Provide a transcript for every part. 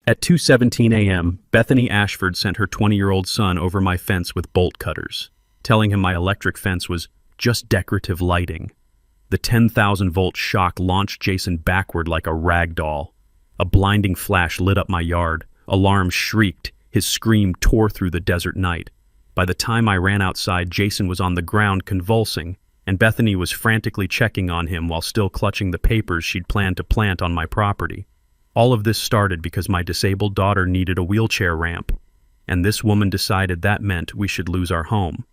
At 2:17 a.m., Bethany Ashford sent her 20-year-old son over my fence with bolt cutters, telling him my electric fence was just decorative lighting. The 10,000-volt shock launched Jason backward like a rag doll. A blinding flash lit up my yard. Alarms shrieked. His scream tore through the desert night. By the time I ran outside, Jason was on the ground convulsing, and Bethany was frantically checking on him while still clutching the papers she'd planned to plant on my property. All of this started because my disabled daughter needed a wheelchair ramp, and this woman decided that meant we should lose our home.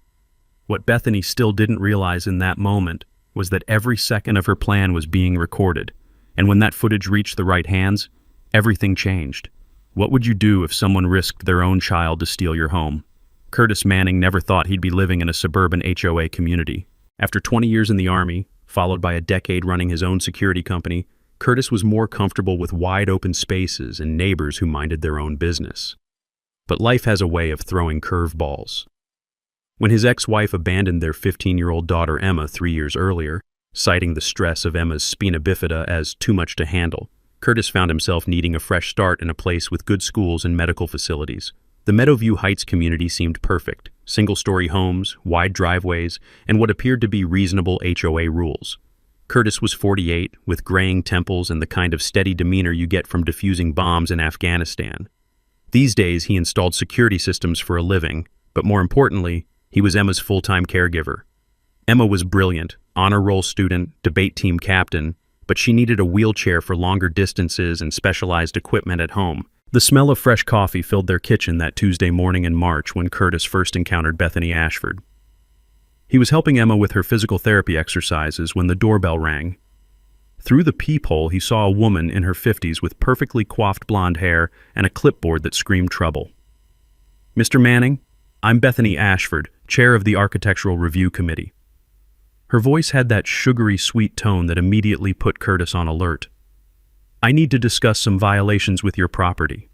What Bethany still didn't realize in that moment was that every second of her plan was being recorded, and when that footage reached the right hands, everything changed. What would you do if someone risked their own child to steal your home? Curtis Manning never thought he'd be living in a suburban HOA community. After 20 years in the Army, followed by a decade running his own security company, Curtis was more comfortable with wide-open spaces and neighbors who minded their own business. But life has a way of throwing curveballs. When his ex-wife abandoned their 15-year-old daughter Emma 3 years earlier, citing the stress of Emma's spina bifida as too much to handle, Curtis found himself needing a fresh start in a place with good schools and medical facilities. The Meadowview Heights community seemed perfect: single-story homes, wide driveways, and what appeared to be reasonable HOA rules. Curtis was 48, with graying temples and the kind of steady demeanor you get from defusing bombs in Afghanistan. These days, he installed security systems for a living, but more importantly, he was Emma's full-time caregiver. Emma was brilliant, honor roll student, debate team captain, but she needed a wheelchair for longer distances and specialized equipment at home. The smell of fresh coffee filled their kitchen that Tuesday morning in March when Curtis first encountered Bethany Ashford. He was helping Emma with her physical therapy exercises when the doorbell rang. Through the peephole, he saw a woman in her 50s with perfectly coiffed blonde hair and a clipboard that screamed trouble. "Mr. Manning, I'm Bethany Ashford, chair of the Architectural Review Committee." Her voice had that sugary, sweet tone that immediately put Curtis on alert. "I need to discuss some violations with your property."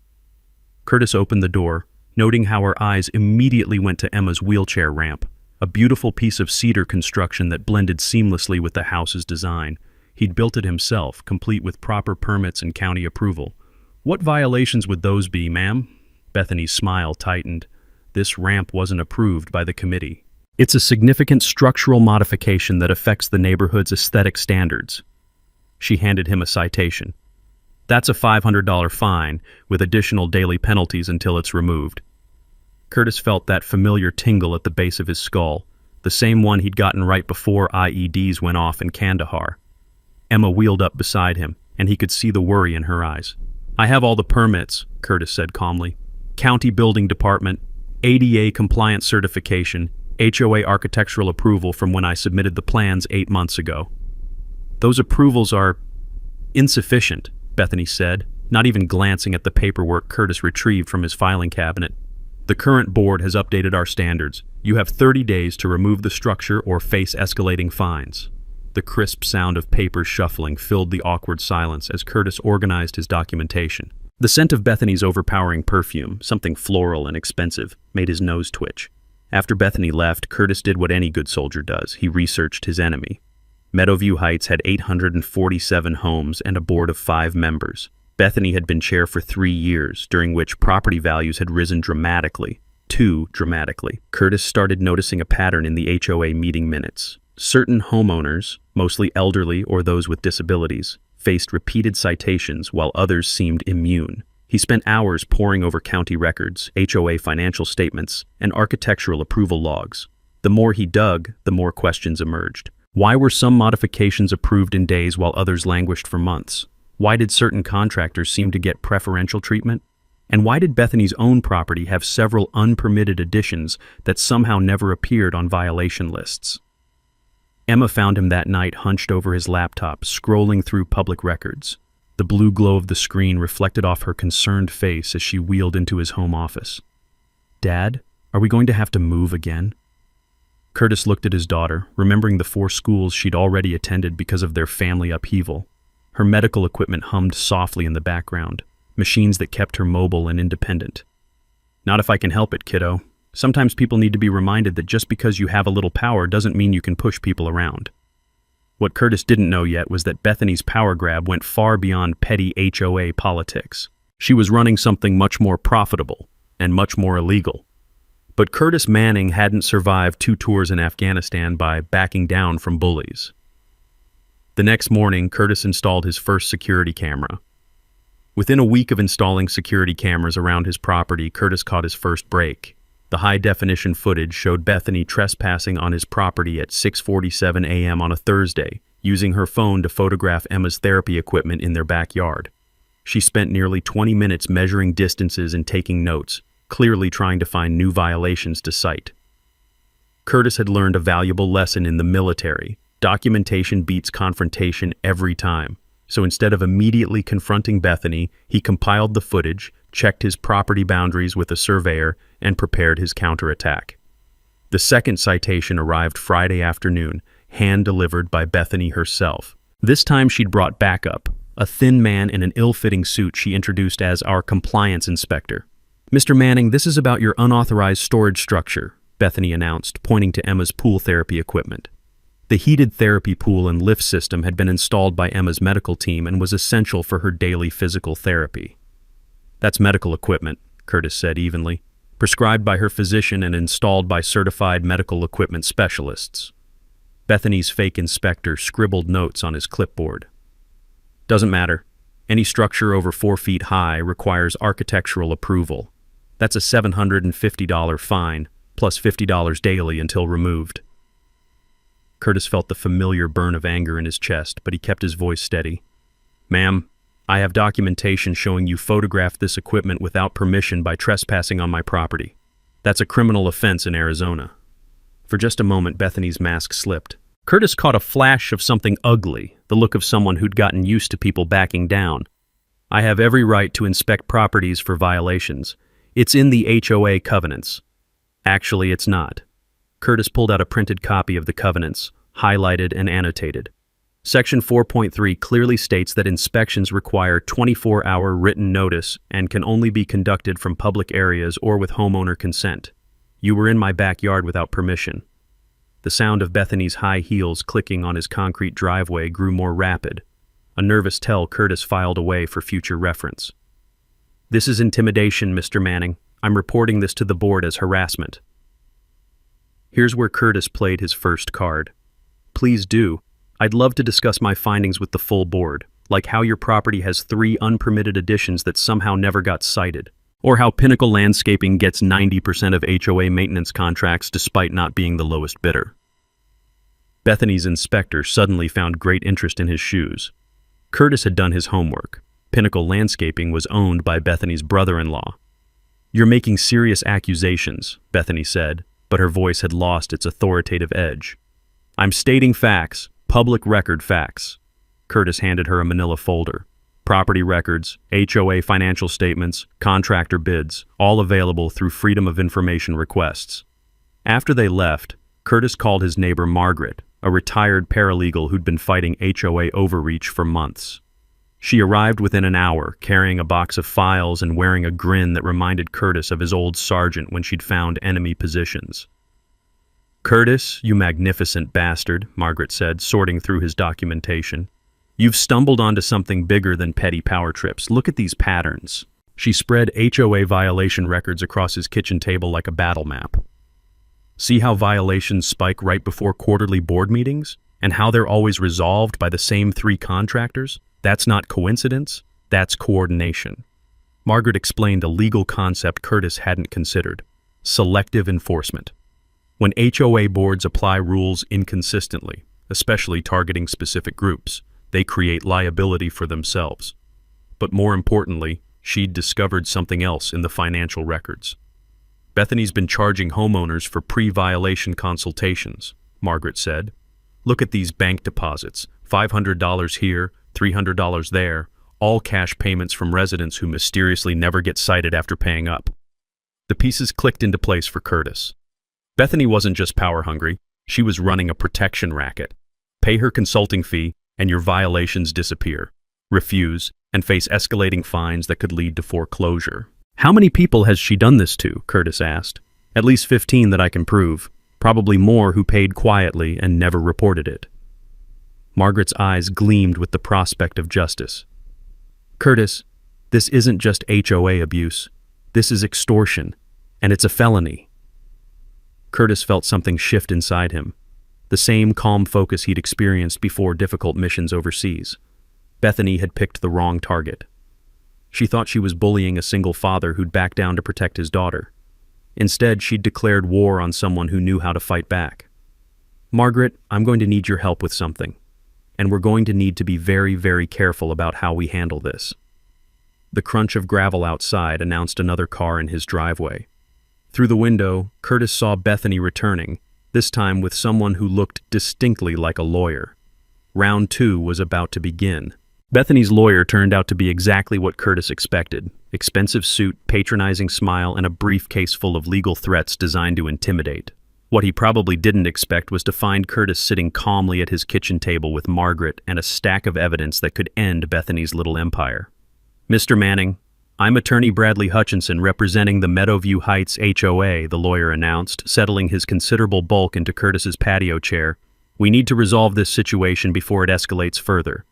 Curtis opened the door, noting how her eyes immediately went to Emma's wheelchair ramp, a beautiful piece of cedar construction that blended seamlessly with the house's design. He'd built it himself, complete with proper permits and county approval. "What violations would those be, ma'am?" Bethany's smile tightened. This ramp wasn't approved by the committee. "It's a significant structural modification that affects the neighborhood's aesthetic standards." She handed him a citation. "That's a $500 fine, with additional daily penalties until it's removed." Curtis felt that familiar tingle at the base of his skull, the same one he'd gotten right before IEDs went off in Kandahar. Emma wheeled up beside him, and he could see the worry in her eyes. "I have all the permits," Curtis said calmly. "County Building Department, ADA compliance certification, HOA architectural approval from when I submitted the plans 8 months ago." "Those approvals are insufficient," Bethany said, not even glancing at the paperwork Curtis retrieved from his filing cabinet. "The current board has updated our standards. You have 30 days to remove the structure or face escalating fines." The crisp sound of papers shuffling filled the awkward silence as Curtis organized his documentation. The scent of Bethany's overpowering perfume, something floral and expensive, made his nose twitch. After Bethany left, Curtis did what any good soldier does. He researched his enemy. Meadowview Heights had 847 homes and a board of 5 members. Bethany had been chair for 3 years, during which property values had risen dramatically. Too dramatically. Curtis started noticing a pattern in the HOA meeting minutes. Certain homeowners, mostly elderly or those with disabilities, faced repeated citations while others seemed immune. He spent hours poring over county records, HOA financial statements, and architectural approval logs. The more he dug, the more questions emerged. Why were some modifications approved in days while others languished for months? Why did certain contractors seem to get preferential treatment? And why did Bethany's own property have several unpermitted additions that somehow never appeared on violation lists? Emma found him that night hunched over his laptop, scrolling through public records. The blue glow of the screen reflected off her concerned face as she wheeled into his home office. "Dad, are we going to have to move again?" Curtis looked at his daughter, remembering the 4 schools she'd already attended because of their family upheaval. Her medical equipment hummed softly in the background, machines that kept her mobile and independent. "Not if I can help it, kiddo. Sometimes people need to be reminded that just because you have a little power doesn't mean you can push people around." What Curtis didn't know yet was that Bethany's power grab went far beyond petty HOA politics. She was running something much more profitable and much more illegal. But Curtis Manning hadn't survived 2 tours in Afghanistan by backing down from bullies. The next morning, Curtis installed his first security camera. Within a week of installing security cameras around his property, Curtis caught his first break. The high-definition footage showed Bethany trespassing on his property at 6:47 a.m. on a Thursday, using her phone to photograph Emma's therapy equipment in their backyard. She spent nearly 20 minutes measuring distances and taking notes, clearly trying to find new violations to cite. Curtis had learned a valuable lesson in the military. Documentation beats confrontation every time. So instead of immediately confronting Bethany, he compiled the footage, checked his property boundaries with a surveyor, and prepared his counterattack. The second citation arrived Friday afternoon, hand-delivered by Bethany herself. This time she'd brought backup, a thin man in an ill-fitting suit she introduced as our compliance inspector. "Mr. Manning, this is about your unauthorized storage structure," Bethany announced, pointing to Emma's pool therapy equipment. The heated therapy pool and lift system had been installed by Emma's medical team and was essential for her daily physical therapy. "That's medical equipment," Curtis said evenly, "prescribed by her physician and installed by certified medical equipment specialists." Bethany's fake inspector scribbled notes on his clipboard. "Doesn't matter. Any structure over 4 feet high requires architectural approval. That's a $750 fine, plus $50 daily until removed." Curtis felt the familiar burn of anger in his chest, but he kept his voice steady. "Ma'am, I have documentation showing you photographed this equipment without permission by trespassing on my property. That's a criminal offense in Arizona." For just a moment, Bethany's mask slipped. Curtis caught a flash of something ugly, the look of someone who'd gotten used to people backing down. "I have every right to inspect properties for violations. It's in the HOA covenants." "Actually, it's not." Curtis pulled out a printed copy of the covenants, highlighted and annotated. Section 4.3 clearly states that inspections require 24-hour written notice and can only be conducted from public areas or with homeowner consent. "You were in my backyard without permission." The sound of Bethany's high heels clicking on his concrete driveway grew more rapid. A nervous tell Curtis filed away for future reference. "This is intimidation, Mr. Manning. I'm reporting this to the board as harassment." Here's where Curtis played his first card. "Please do. I'd love to discuss my findings with the full board, like how your property has 3 unpermitted additions that somehow never got cited, or how Pinnacle Landscaping gets 90% of HOA maintenance contracts despite not being the lowest bidder." Bethany's inspector suddenly found great interest in his shoes. Curtis had done his homework. Pinnacle Landscaping was owned by Bethany's brother-in-law. "You're making serious accusations," Bethany said, but her voice had lost its authoritative edge. "I'm stating facts, public record facts." Curtis handed her a manila folder. Property records, HOA financial statements, contractor bids, all available through Freedom of Information requests. After they left, Curtis called his neighbor Margaret, a retired paralegal who'd been fighting HOA overreach for months. She arrived within an hour, carrying a box of files and wearing a grin that reminded Curtis of his old sergeant when she'd found enemy positions. "Curtis, you magnificent bastard," Margaret said, sorting through his documentation. "You've stumbled onto something bigger than petty power trips. Look at these patterns." She spread HOA violation records across his kitchen table like a battle map. "See how violations spike right before quarterly board meetings? And how they're always resolved by the same 3 contractors? That's not coincidence, that's coordination." Margaret explained a legal concept Curtis hadn't considered: selective enforcement. When HOA boards apply rules inconsistently, especially targeting specific groups, they create liability for themselves. But more importantly, she'd discovered something else in the financial records. "Bethany's been charging homeowners for pre-violation consultations," Margaret said. "Look at these bank deposits, $500 here, $300 there, all cash payments from residents who mysteriously never get cited after paying up." The pieces clicked into place for Curtis. Bethany wasn't just power-hungry, she was running a protection racket. Pay her consulting fee, and your violations disappear. Refuse, and face escalating fines that could lead to foreclosure. "How many people has she done this to?" Curtis asked. "At least 15 that I can prove. Probably more who paid quietly and never reported it." Margaret's eyes gleamed with the prospect of justice. "Curtis, This isn't just HOA abuse. This is extortion, and it's a felony. Curtis felt something shift inside him, the same calm focus he'd experienced before difficult missions overseas. Bethany had picked the wrong target. She thought she was bullying a single father who'd backed down to protect his daughter. Instead, she'd declared war on someone who knew how to fight back. "Margaret, I'm going to need your help with something, and we're going to need to be very, very careful about how we handle this." The crunch of gravel outside announced another car in his driveway. Through the window, Curtis saw Bethany returning, this time with someone who looked distinctly like a lawyer. Round 2 was about to begin. Bethany's lawyer turned out to be exactly what Curtis expected: expensive suit, patronizing smile, and a briefcase full of legal threats designed to intimidate. What he probably didn't expect was to find Curtis sitting calmly at his kitchen table with Margaret and a stack of evidence that could end Bethany's little empire. "Mr. Manning, I'm attorney Bradley Hutchinson representing the Meadowview Heights HOA," the lawyer announced, settling his considerable bulk into Curtis's patio chair. "We need to resolve this situation before it escalates further."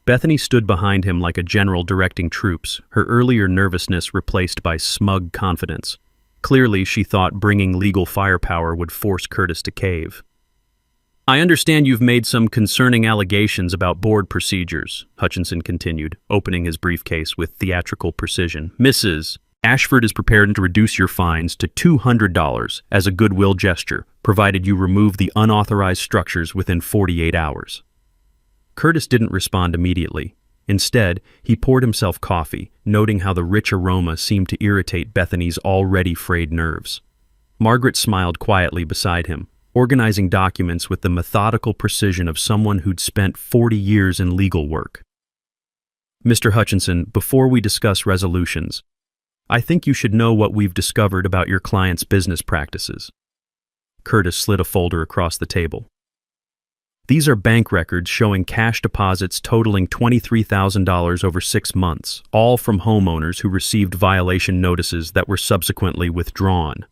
Bethany stood behind him like a general directing troops, her earlier nervousness replaced by smug confidence. Clearly, she thought bringing legal firepower would force Curtis to cave. "I understand you've made some concerning allegations about board procedures," Hutchinson continued, opening his briefcase with theatrical precision. "Mrs. Ashford is prepared to reduce your fines to $200 as a goodwill gesture, provided you remove the unauthorized structures within 48 hours. Curtis didn't respond immediately. Instead, he poured himself coffee, noting how the rich aroma seemed to irritate Bethany's already frayed nerves. Margaret smiled quietly beside him, organizing documents with the methodical precision of someone who'd spent 40 years in legal work. "Mr. Hutchinson, before we discuss resolutions, I think you should know what we've discovered about your client's business practices." Curtis slid a folder across the table. "These are bank records showing cash deposits totaling $23,000 over 6 months, all from homeowners who received violation notices that were subsequently withdrawn."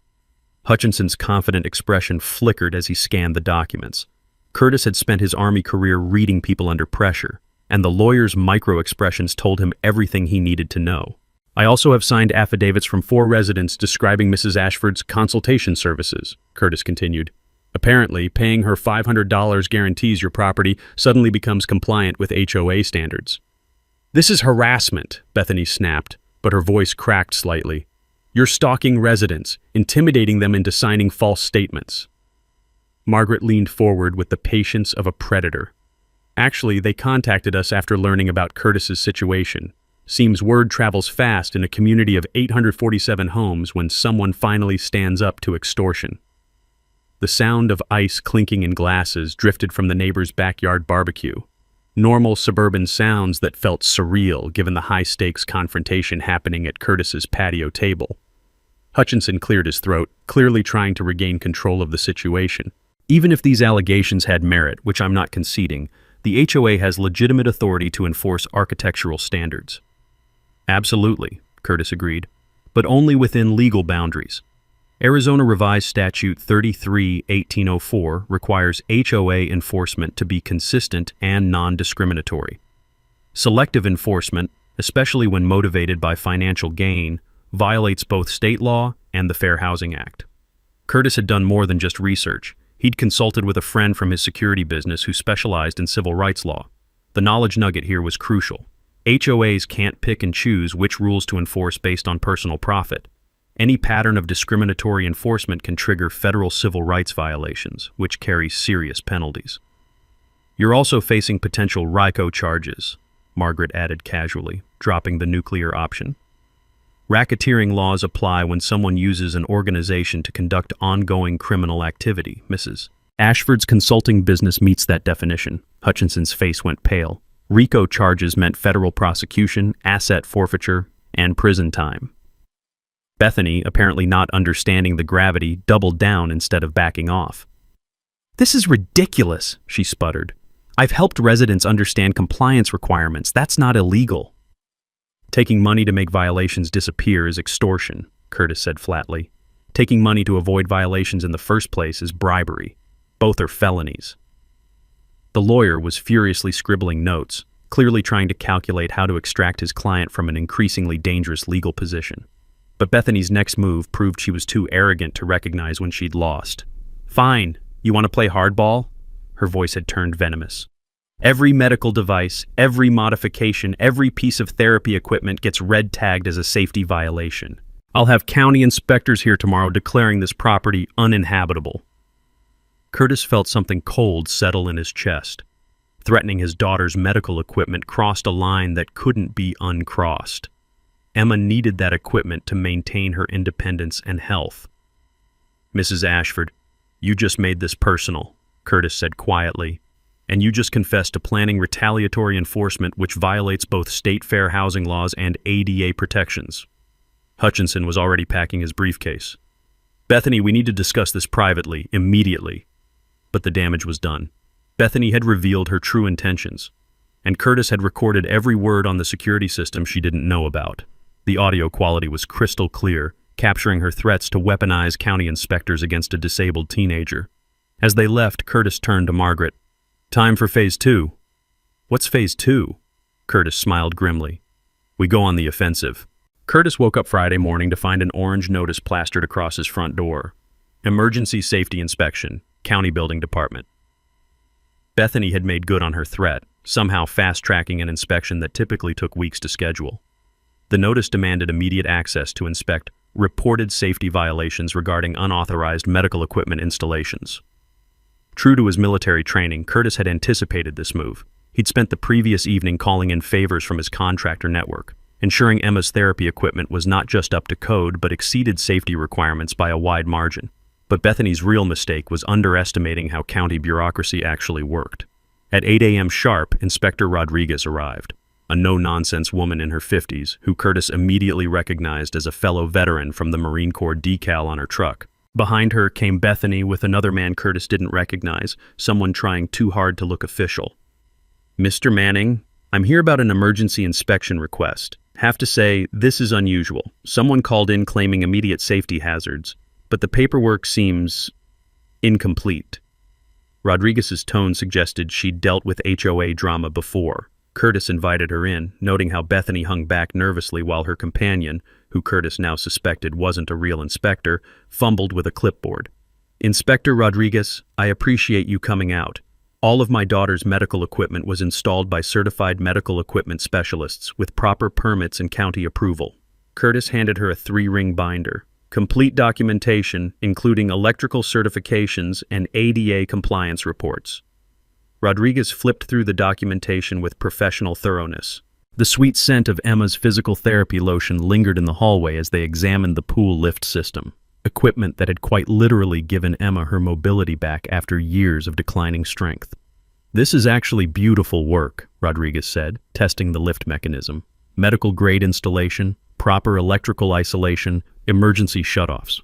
Hutchinson's confident expression flickered as he scanned the documents. Curtis had spent his Army career reading people under pressure, and the lawyer's micro-expressions told him everything he needed to know. "I also have signed affidavits from 4 residents describing Mrs. Ashford's consultation services," Curtis continued. "Apparently, paying her $500 guarantees your property suddenly becomes compliant with HOA standards." "This is harassment," Bethany snapped, but her voice cracked slightly. "You're stalking residents, intimidating them into signing false statements." Margaret leaned forward with the patience of a predator. "Actually, they contacted us after learning about Curtis's situation. Seems word travels fast in a community of 847 homes when someone finally stands up to extortion." The sound of ice clinking in glasses drifted from the neighbor's backyard barbecue. Normal suburban sounds that felt surreal given the high-stakes confrontation happening at Curtis's patio table. Hutchinson cleared his throat, clearly trying to regain control of the situation. "Even if these allegations had merit, which I'm not conceding, the HOA has legitimate authority to enforce architectural standards." "Absolutely," Curtis agreed, "but only within legal boundaries. Arizona Revised Statute 33-1804 requires HOA enforcement to be consistent and non-discriminatory. Selective enforcement, especially when motivated by financial gain, violates both state law and the Fair Housing Act." Curtis had done more than just research. He'd consulted with a friend from his security business who specialized in civil rights law. The knowledge nugget here was crucial. HOAs can't pick and choose which rules to enforce based on personal profit. Any pattern of discriminatory enforcement can trigger federal civil rights violations, which carry serious penalties. "You're also facing potential RICO charges," Margaret added casually, dropping the nuclear option. "Racketeering laws apply when someone uses an organization to conduct ongoing criminal activity, Mrs. Ashford's consulting business meets that definition." Hutchinson's face went pale. RICO charges meant federal prosecution, asset forfeiture, and prison time. Bethany, apparently not understanding the gravity, doubled down instead of backing off. "This is ridiculous," she sputtered. "I've helped residents understand compliance requirements. That's not illegal." "Taking money to make violations disappear is extortion," Curtis said flatly. "Taking money to avoid violations in the first place is bribery. Both are felonies." The lawyer was furiously scribbling notes, clearly trying to calculate how to extract his client from an increasingly dangerous legal position. But Bethany's next move proved she was too arrogant to recognize when she'd lost. "Fine, you want to play hardball?" Her voice had turned venomous. "Every medical device, every modification, every piece of therapy equipment gets red tagged as a safety violation. I'll have county inspectors here tomorrow declaring this property uninhabitable." Curtis felt something cold settle in his chest. Threatening his daughter's medical equipment crossed a line that couldn't be uncrossed. Emma needed that equipment to maintain her independence and health. "Mrs. Ashford, you just made this personal," Curtis said quietly, "and you just confessed to planning retaliatory enforcement which violates both state fair housing laws and ADA protections." Hutchinson was already packing his briefcase. "Bethany, we need to discuss this privately, immediately." But the damage was done. Bethany had revealed her true intentions, and Curtis had recorded every word on the security system she didn't know about. The audio quality was crystal clear, capturing her threats to weaponize county inspectors against a disabled teenager. As they left, Curtis turned to Margaret. "Time for phase 2. "What's phase 2? Curtis smiled grimly. "We go on the offensive." Curtis woke up Friday morning to find an orange notice plastered across his front door. "Emergency Safety Inspection, County Building Department." Bethany had made good on her threat, somehow fast-tracking an inspection that typically took weeks to schedule. The notice demanded immediate access to inspect reported safety violations regarding unauthorized medical equipment installations. True to his military training, Curtis had anticipated this move. He'd spent the previous evening calling in favors from his contractor network, ensuring Emma's therapy equipment was not just up to code but exceeded safety requirements by a wide margin. But Bethany's real mistake was underestimating how county bureaucracy actually worked. At 8 a.m. sharp, Inspector Rodriguez arrived, a no-nonsense woman in her 50s who Curtis immediately recognized as a fellow veteran from the Marine Corps decal on her truck. Behind her came Bethany with another man Curtis didn't recognize, someone trying too hard to look official. "Mr. Manning, I'm here about an emergency inspection request. Have to say, this is unusual. Someone called in claiming immediate safety hazards, but the paperwork seems incomplete." Rodriguez's tone suggested she'd dealt with HOA drama before. Curtis invited her in, noting how Bethany hung back nervously while her companion, who Curtis now suspected wasn't a real inspector, fumbled with a clipboard. "Inspector Rodriguez, I appreciate you coming out. All of my daughter's medical equipment was installed by certified medical equipment specialists with proper permits and county approval." Curtis handed her a 3-ring binder. "Complete documentation, including electrical certifications and ADA compliance reports." Rodriguez flipped through the documentation with professional thoroughness. The sweet scent of Emma's physical therapy lotion lingered in the hallway as they examined the pool lift system, equipment that had quite literally given Emma her mobility back after years of declining strength. "This is actually beautiful work," Rodriguez said, testing the lift mechanism. "Medical-grade installation, proper electrical isolation, emergency shutoffs.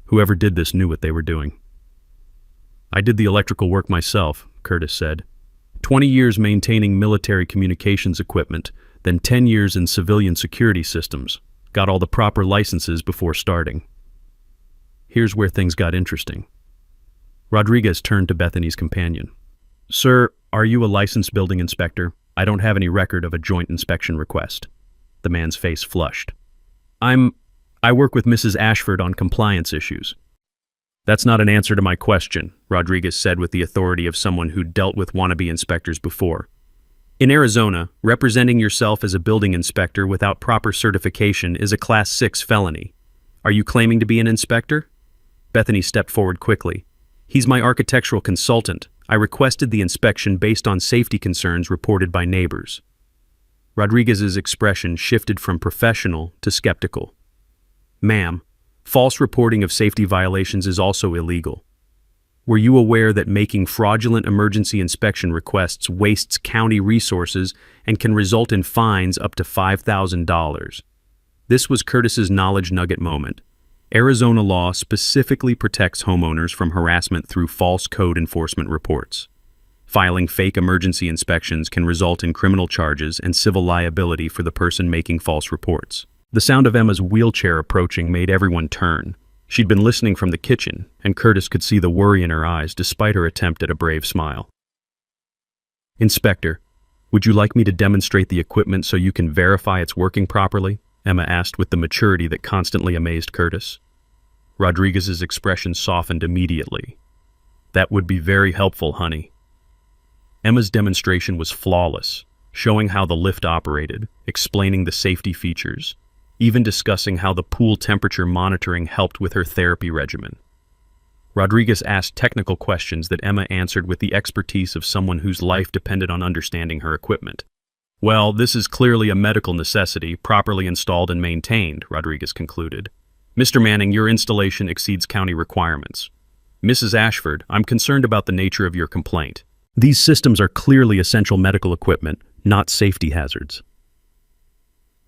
Whoever did this knew what they were doing." "I did the electrical work myself," Curtis said. 20 years maintaining military communications equipment, then 10 years in civilian security systems. Got all the proper licenses before starting." Here's where things got interesting. Rodriguez turned to Bethany's companion. "Sir, are you a licensed building inspector? I don't have any record of a joint inspection request." The man's face flushed. I work with Mrs. Ashford on compliance issues." "That's not an answer to my question," Rodriguez said with the authority of someone who'd dealt with wannabe inspectors before. "In Arizona, representing yourself as a building inspector without proper certification is a Class 6 felony. Are you claiming to be an inspector?" Bethany stepped forward quickly. "He's my architectural consultant. I requested the inspection based on safety concerns reported by neighbors." Rodriguez's expression shifted from professional to skeptical. "Ma'am, false reporting of safety violations is also illegal. Were you aware that making fraudulent emergency inspection requests wastes county resources and can result in fines up to $5,000? This was Curtis's knowledge nugget moment. Arizona law specifically protects homeowners from harassment through false code enforcement reports. Filing fake emergency inspections can result in criminal charges and civil liability for the person making false reports. The sound of Emma's wheelchair approaching made everyone turn. She'd been listening from the kitchen, and Curtis could see the worry in her eyes despite her attempt at a brave smile. "Inspector, Would you like me to demonstrate the equipment so you can verify it's working properly? Emma asked with the maturity that constantly amazed Curtis. Rodriguez's expression softened immediately. That would be very helpful, honey. Emma's demonstration was flawless, showing how the lift operated, explaining the safety features, even discussing how the pool temperature monitoring helped with her therapy regimen. Rodriguez asked technical questions that Emma answered with the expertise of someone whose life depended on understanding her equipment. Well, this is clearly a medical necessity, properly installed and maintained, Rodriguez concluded. Mr. Manning, your installation exceeds county requirements. Mrs. Ashford, I'm concerned about the nature of your complaint. These systems are clearly essential medical equipment, not safety hazards.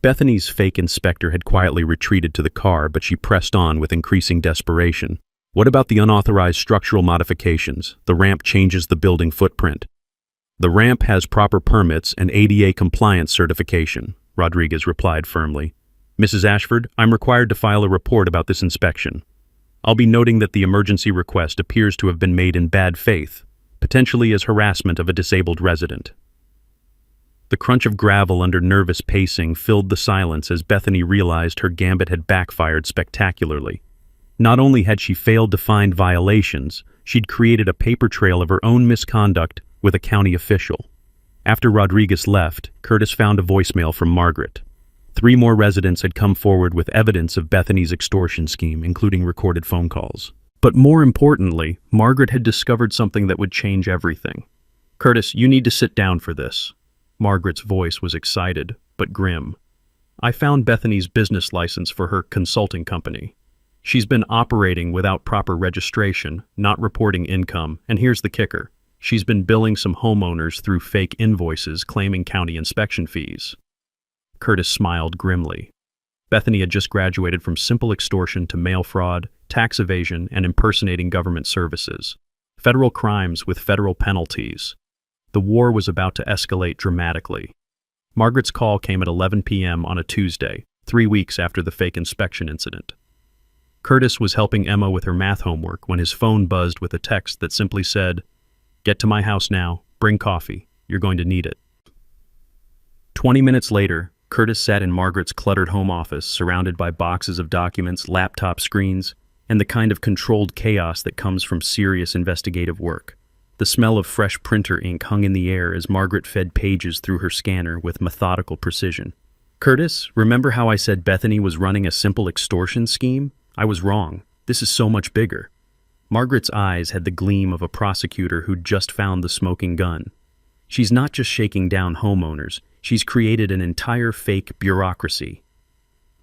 Bethany's fake inspector had quietly retreated to the car, but she pressed on with increasing desperation. What about the unauthorized structural modifications? The ramp changes the building footprint. The ramp has proper permits and ADA compliance certification, Rodriguez replied firmly. Mrs. Ashford, I'm required to file a report about this inspection. I'll be noting that the emergency request appears to have been made in bad faith, potentially as harassment of a disabled resident. The crunch of gravel under nervous pacing filled the silence as Bethany realized her gambit had backfired spectacularly. Not only had she failed to find violations, she'd created a paper trail of her own misconduct with a county official. After Rodriguez left, Curtis found a voicemail from Margaret. 3 more residents had come forward with evidence of Bethany's extortion scheme, including recorded phone calls. But more importantly, Margaret had discovered something that would change everything. Curtis, you need to sit down for this. Margaret's voice was excited, but grim. I found Bethany's business license for her consulting company. She's been operating without proper registration, not reporting income, and here's the kicker. She's been billing some homeowners through fake invoices claiming county inspection fees. Curtis smiled grimly. Bethany had just graduated from simple extortion to mail fraud, tax evasion, and impersonating government services. Federal crimes with federal penalties. The war was about to escalate dramatically. Margaret's call came at 11 p.m. on a Tuesday, 3 weeks after the fake inspection incident. Curtis was helping Emma with her math homework when his phone buzzed with a text that simply said, "Get to my house now, bring coffee, you're going to need it." 20 minutes later, Curtis sat in Margaret's cluttered home office, surrounded by boxes of documents, laptop screens, and the kind of controlled chaos that comes from serious investigative work. The smell of fresh printer ink hung in the air as Margaret fed pages through her scanner with methodical precision. "Curtis, remember how I said Bethany was running a simple extortion scheme? I was wrong. This is so much bigger." Margaret's eyes had the gleam of a prosecutor who'd just found the smoking gun. She's not just shaking down homeowners, she's created an entire fake bureaucracy.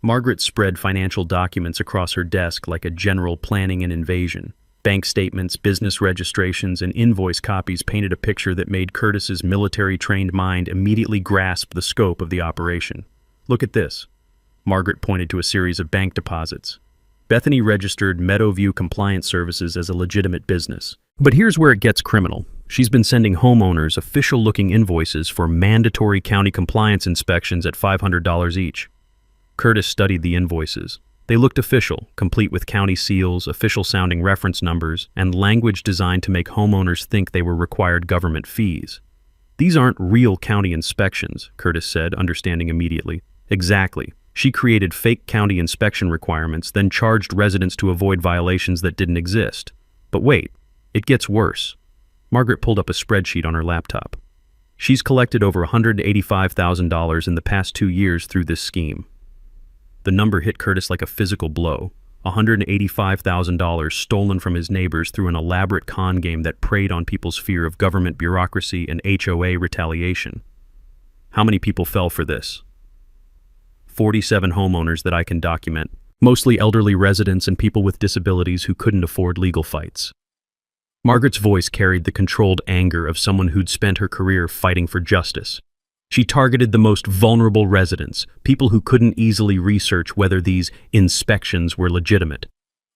Margaret spread financial documents across her desk like a general planning an invasion. Bank statements, business registrations, and invoice copies painted a picture that made Curtis's military-trained mind immediately grasp the scope of the operation. "Look at this." Margaret pointed to a series of bank deposits. Bethany registered Meadowview Compliance Services as a legitimate business. But here's where it gets criminal. She's been sending homeowners official-looking invoices for mandatory county compliance inspections at $500 each. Curtis studied the invoices. They looked official, complete with county seals, official-sounding reference numbers, and language designed to make homeowners think they were required government fees. "These aren't real county inspections," Curtis said, understanding immediately. "Exactly. She created fake county inspection requirements, then charged residents to avoid violations that didn't exist. But wait, it gets worse." Margaret pulled up a spreadsheet on her laptop. "She's collected over $185,000 in the past 2 years through this scheme." The number hit Curtis like a physical blow. $185,000 stolen from his neighbors through an elaborate con game that preyed on people's fear of government bureaucracy and HOA retaliation. How many people fell for this? 47 homeowners that I can document, mostly elderly residents and people with disabilities who couldn't afford legal fights. Margaret's voice carried the controlled anger of someone who'd spent her career fighting for justice. She targeted the most vulnerable residents, people who couldn't easily research whether these inspections were legitimate.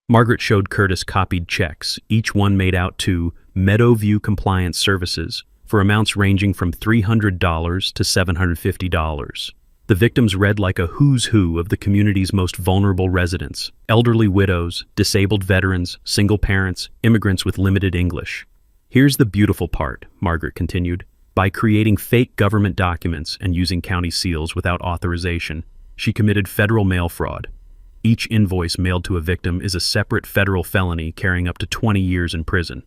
Margaret showed Curtis copied checks, each one made out to Meadowview Compliance Services, for amounts ranging from $300 to $750. The victims read like a who's who of the community's most vulnerable residents: elderly widows, disabled veterans, single parents, immigrants with limited English. "Here's the beautiful part," Margaret continued. By creating fake government documents and using county seals without authorization, she committed federal mail fraud. Each invoice mailed to a victim is a separate federal felony carrying up to 20 years in prison.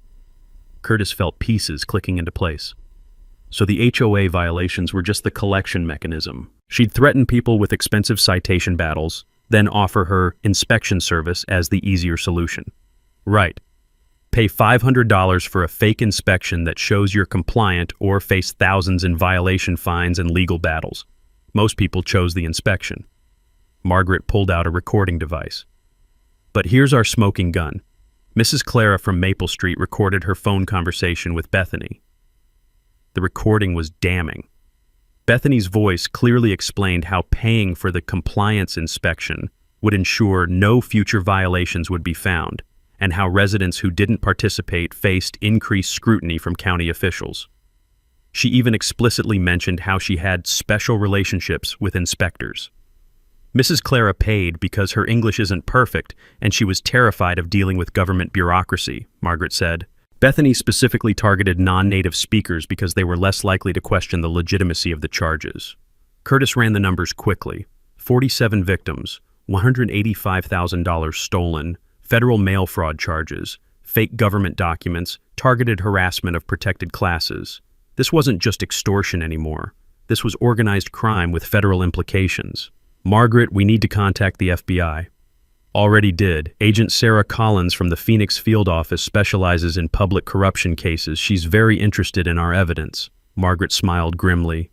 Curtis felt pieces clicking into place. So the HOA violations were just the collection mechanism. She'd threaten people with expensive citation battles, then offer her inspection service as the easier solution. Right. Pay $500 for a fake inspection that shows you're compliant or face thousands in violation fines and legal battles. Most people chose the inspection. Margaret pulled out a recording device. But here's our smoking gun. Mrs. Clara from Maple Street recorded her phone conversation with Bethany. The recording was damning. Bethany's voice clearly explained how paying for the compliance inspection would ensure no future violations would be found, and how residents who didn't participate faced increased scrutiny from county officials. She even explicitly mentioned how she had special relationships with inspectors. Mrs. Clara paid because her English isn't perfect and she was terrified of dealing with government bureaucracy, Margaret said. Bethany specifically targeted non-native speakers because they were less likely to question the legitimacy of the charges. Curtis ran the numbers quickly. 47 victims, $185,000 stolen, federal mail fraud charges, fake government documents, targeted harassment of protected classes. This wasn't just extortion anymore. This was organized crime with federal implications. Margaret, we need to contact the FBI. Already did. Agent Sarah Collins from the Phoenix field office specializes in public corruption cases. She's very interested in our evidence. Margaret smiled grimly.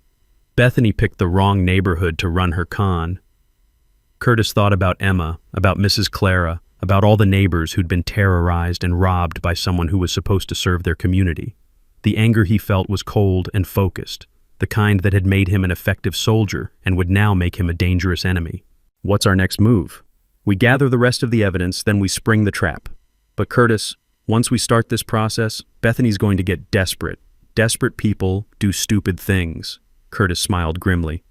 Bethany picked the wrong neighborhood to run her con. Curtis thought about Emma, about Mrs. Clara, about all the neighbors who'd been terrorized and robbed by someone who was supposed to serve their community. The anger he felt was cold and focused, the kind that had made him an effective soldier and would now make him a dangerous enemy. What's our next move? We gather the rest of the evidence, then we spring the trap. But Curtis, once we start this process, Bethany's going to get desperate. Desperate people do stupid things. Curtis smiled grimly.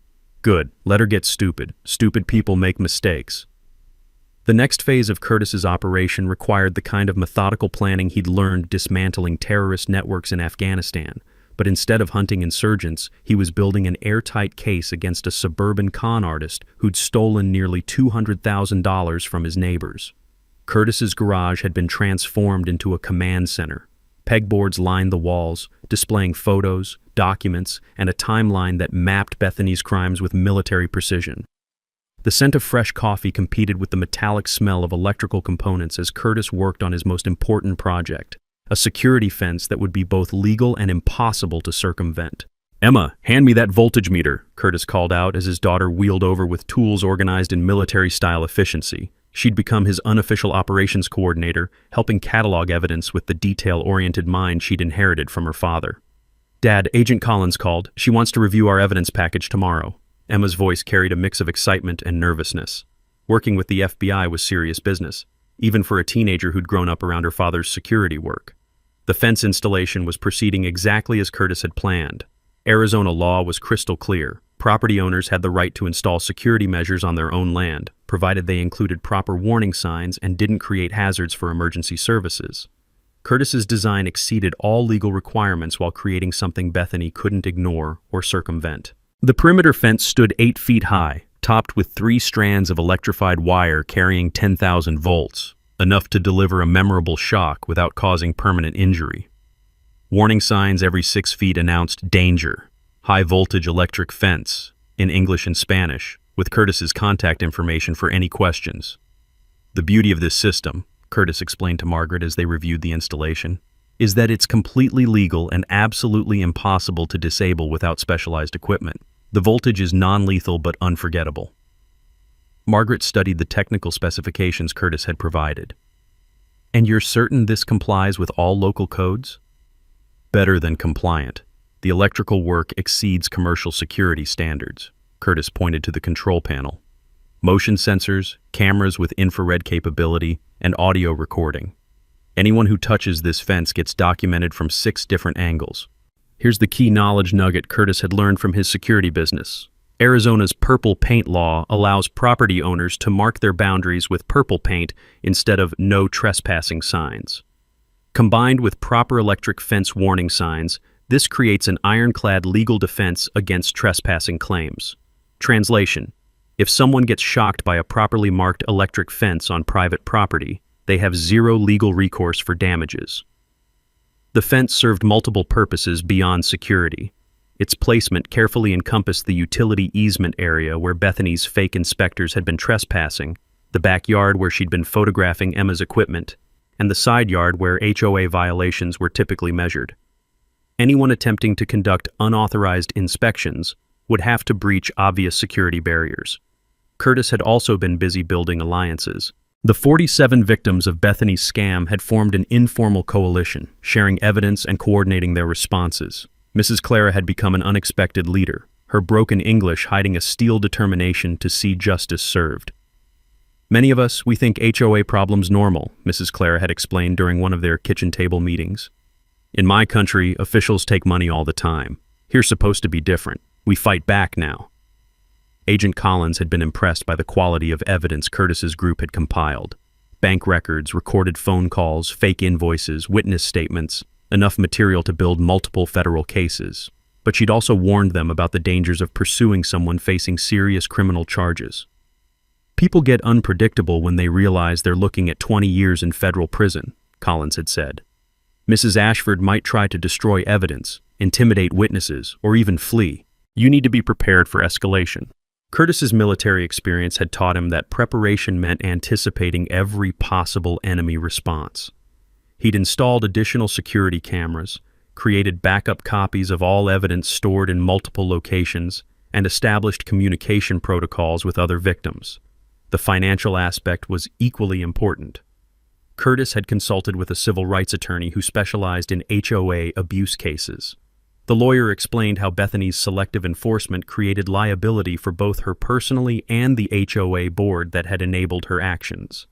Good, let her get stupid. Stupid people make mistakes. The next phase of Curtis's operation required the kind of methodical planning he'd learned dismantling terrorist networks in Afghanistan. But instead of hunting insurgents, he was building an airtight case against a suburban con artist who'd stolen nearly $200,000 from his neighbors. Curtis's garage had been transformed into a command center. Pegboards lined the walls, displaying photos, documents, and a timeline that mapped Bethany's crimes with military precision. The scent of fresh coffee competed with the metallic smell of electrical components as Curtis worked on his most important project, a security fence that would be both legal and impossible to circumvent. Emma, hand me that voltage meter, Curtis called out as his daughter wheeled over with tools organized in military-style efficiency. She'd become his unofficial operations coordinator, helping catalog evidence with the detail-oriented mind she'd inherited from her father. Dad, Agent Collins called. She wants to review our evidence package tomorrow. Emma's voice carried a mix of excitement and nervousness. Working with the FBI was serious business, even for a teenager who'd grown up around her father's security work. The fence installation was proceeding exactly as Curtis had planned. Arizona law was crystal clear. Property owners had the right to install security measures on their own land, provided they included proper warning signs and didn't create hazards for emergency services. Curtis's design exceeded all legal requirements while creating something Bethany couldn't ignore or circumvent. The perimeter fence stood 8 feet high, topped with 3 strands of electrified wire carrying 10,000 volts, enough to deliver a memorable shock without causing permanent injury. Warning signs every 6 feet announced danger, high-voltage electric fence, in English and Spanish, with Curtis's contact information for any questions. The beauty of this system, Curtis explained to Margaret as they reviewed the installation, is that it's completely legal and absolutely impossible to disable without specialized equipment. The voltage is non-lethal but unforgettable. Margaret studied the technical specifications Curtis had provided. And you're certain this complies with all local codes? Better than compliant. The electrical work exceeds commercial security standards. Curtis pointed to the control panel. Motion sensors, cameras with infrared capability, and audio recording. Anyone who touches this fence gets documented from 6 different angles. Here's the key knowledge nugget Curtis had learned from his security business. Arizona's purple paint law allows property owners to mark their boundaries with purple paint instead of no trespassing signs. Combined with proper electric fence warning signs, This creates an ironclad legal defense against trespassing claims. Translation: if someone gets shocked by a properly marked electric fence on private property, they have zero legal recourse for damages. The fence served multiple purposes beyond security. Its placement carefully encompassed the utility easement area where Bethany's fake inspectors had been trespassing, the backyard where she'd been photographing Emma's equipment, and the side yard where HOA violations were typically measured. Anyone attempting to conduct unauthorized inspections would have to breach obvious security barriers. Curtis had also been busy building alliances. The 47 victims of Bethany's scam had formed an informal coalition, sharing evidence and coordinating their responses. Mrs. Clara had become an unexpected leader, her broken English hiding a steel determination to see justice served. Many of us, we think HOA problems normal, Mrs. Clara had explained during one of their kitchen table meetings. In my country, officials take money all the time. Here's supposed to be different. We fight back now. Agent Collins had been impressed by the quality of evidence Curtis's group had compiled. Bank records, recorded phone calls, fake invoices, witness statements, enough material to build multiple federal cases. But she'd also warned them about the dangers of pursuing someone facing serious criminal charges. People get unpredictable when they realize they're looking at 20 years in federal prison, Collins had said. Mrs. Ashford might try to destroy evidence, intimidate witnesses, or even flee. You need to be prepared for escalation. Curtis's military experience had taught him that preparation meant anticipating every possible enemy response. He'd installed additional security cameras, created backup copies of all evidence stored in multiple locations, and established communication protocols with other victims. The financial aspect was equally important. Curtis had consulted with a civil rights attorney who specialized in HOA abuse cases. The lawyer explained how Bethany's selective enforcement created liability for both her personally and the HOA board that had enabled her actions.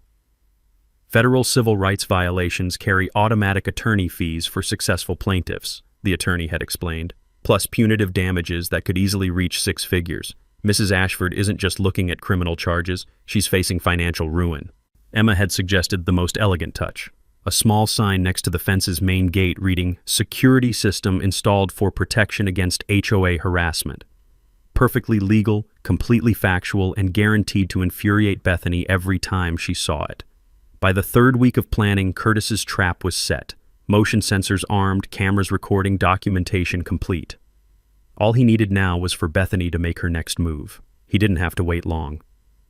Federal civil rights violations carry automatic attorney fees for successful plaintiffs, the attorney had explained, plus punitive damages that could easily reach 6 figures. Mrs. Ashford isn't just looking at criminal charges, she's facing financial ruin. Emma had suggested the most elegant touch. A small sign next to the fence's main gate reading, "Security system installed for protection against HOA harassment." Perfectly legal, completely factual, and guaranteed to infuriate Bethany every time she saw it. By the 3rd week of planning, Curtis's trap was set. Motion sensors armed, cameras recording, documentation complete. All he needed now was for Bethany to make her next move. He didn't have to wait long.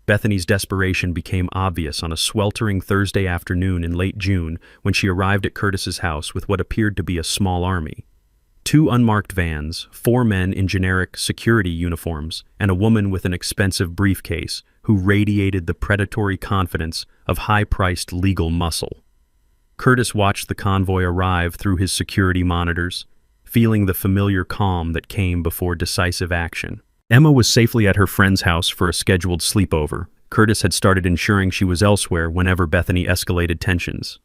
Bethany's desperation became obvious on a sweltering Thursday afternoon in late June when she arrived at Curtis's house with what appeared to be a small army. 2 unmarked vans, 4 men in generic security uniforms, and a woman with an expensive briefcase who radiated the predatory confidence of high-priced legal muscle. Curtis watched the convoy arrive through his security monitors, feeling the familiar calm that came before decisive action. Emma was safely at her friend's house for a scheduled sleepover. Curtis had started ensuring she was elsewhere whenever Bethany escalated tensions.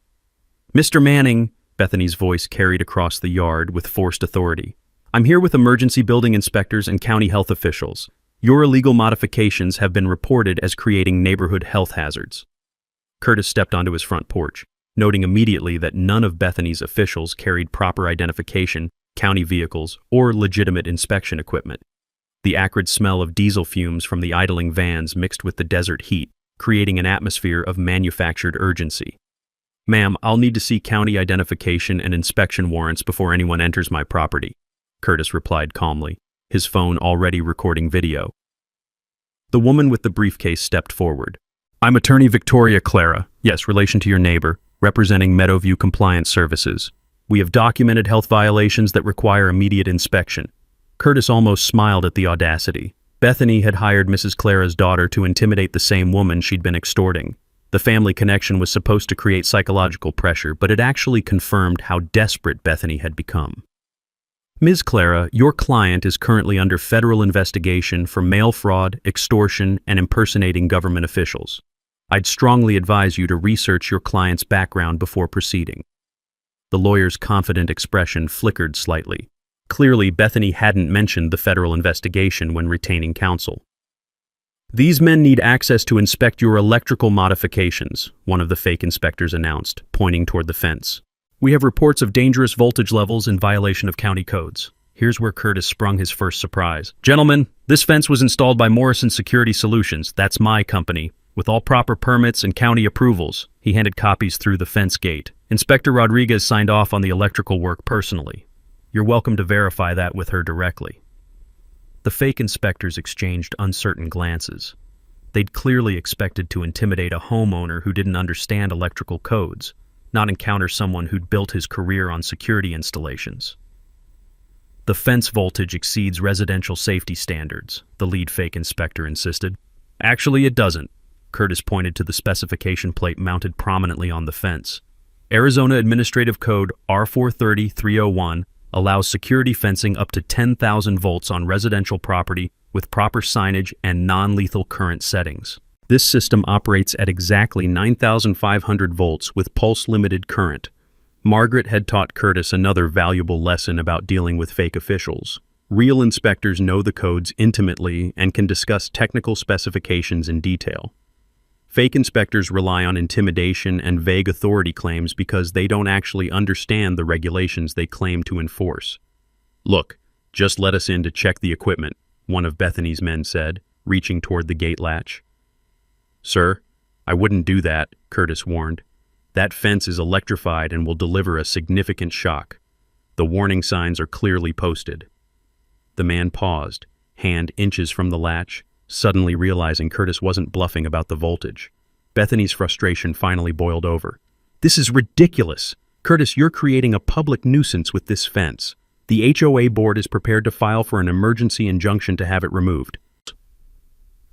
"Mr. Manning," Bethany's voice carried across the yard with forced authority. "I'm here with emergency building inspectors and county health officials. Your illegal modifications have been reported as creating neighborhood health hazards." Curtis stepped onto his front porch, noting immediately that none of Bethany's officials carried proper identification, county vehicles, or legitimate inspection equipment. The acrid smell of diesel fumes from the idling vans mixed with the desert heat, creating an atmosphere of manufactured urgency. "Ma'am, I'll need to see county identification and inspection warrants before anyone enters my property," Curtis replied calmly, his phone already recording video. The woman with the briefcase stepped forward. "I'm attorney Victoria Clara, yes, relation to your neighbor, representing Meadowview Compliance Services. We have documented health violations that require immediate inspection." Curtis almost smiled at the audacity. Bethany had hired Mrs. Clara's daughter to intimidate the same woman she'd been extorting. The family connection was supposed to create psychological pressure, but it actually confirmed how desperate Bethany had become. "Ms. Clara, your client is currently under federal investigation for mail fraud, extortion, and impersonating government officials. I'd strongly advise you to research your client's background before proceeding." The lawyer's confident expression flickered slightly. Clearly, Bethany hadn't mentioned the federal investigation when retaining counsel. "These men need access to inspect your electrical modifications," one of the fake inspectors announced, pointing toward the fence. We have reports of dangerous voltage levels in violation of county codes. Here's where Curtis sprung his first surprise. Gentlemen, this fence was installed by Morrison Security Solutions. That's my company. With all proper permits and county approvals. He handed copies through the fence gate. Inspector Rodriguez signed off on the electrical work personally. You're welcome to verify that with her directly. The fake inspectors exchanged uncertain glances. They'd clearly expected to intimidate a homeowner who didn't understand electrical codes, not encounter someone who'd built his career on security installations. The fence voltage exceeds residential safety standards, the lead fake inspector insisted. Actually, it doesn't. Curtis pointed to the specification plate mounted prominently on the fence. Arizona Administrative Code R430301 allows security fencing up to 10,000 volts on residential property with proper signage and non-lethal current settings. This system operates at exactly 9,500 volts with pulse-limited current. Margaret had taught Curtis another valuable lesson about dealing with fake officials. Real inspectors know the codes intimately and can discuss technical specifications in detail. Fake inspectors rely on intimidation and vague authority claims because they don't actually understand the regulations they claim to enforce. Look, just let us in to check the equipment, one of Bethany's men said, reaching toward the gate latch. Sir, I wouldn't do that, Curtis warned. That fence is electrified and will deliver a significant shock. The warning signs are clearly posted. The man paused, hand inches from the latch, suddenly realizing Curtis wasn't bluffing about the voltage. Bethany's frustration finally boiled over. This is ridiculous. Curtis, you're creating a public nuisance with this fence. The HOA board is prepared to file for an emergency injunction to have it removed.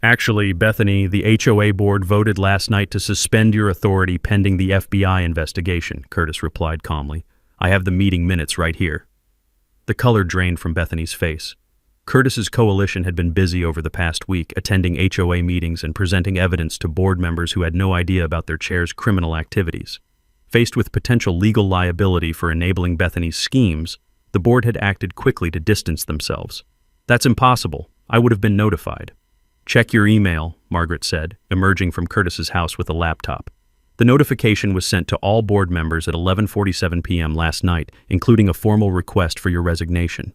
Actually, Bethany, the HOA board voted last night to suspend your authority pending the FBI investigation, Curtis replied calmly. I have the meeting minutes right here. The color drained from Bethany's face. Curtis's coalition had been busy over the past week, attending HOA meetings and presenting evidence to board members who had no idea about their chair's criminal activities. Faced with potential legal liability for enabling Bethany's schemes, the board had acted quickly to distance themselves. That's impossible. I would have been notified. Check your email, Margaret said, emerging from Curtis's house with a laptop. The notification was sent to all board members at 11:47 p.m. last night, including a formal request for your resignation.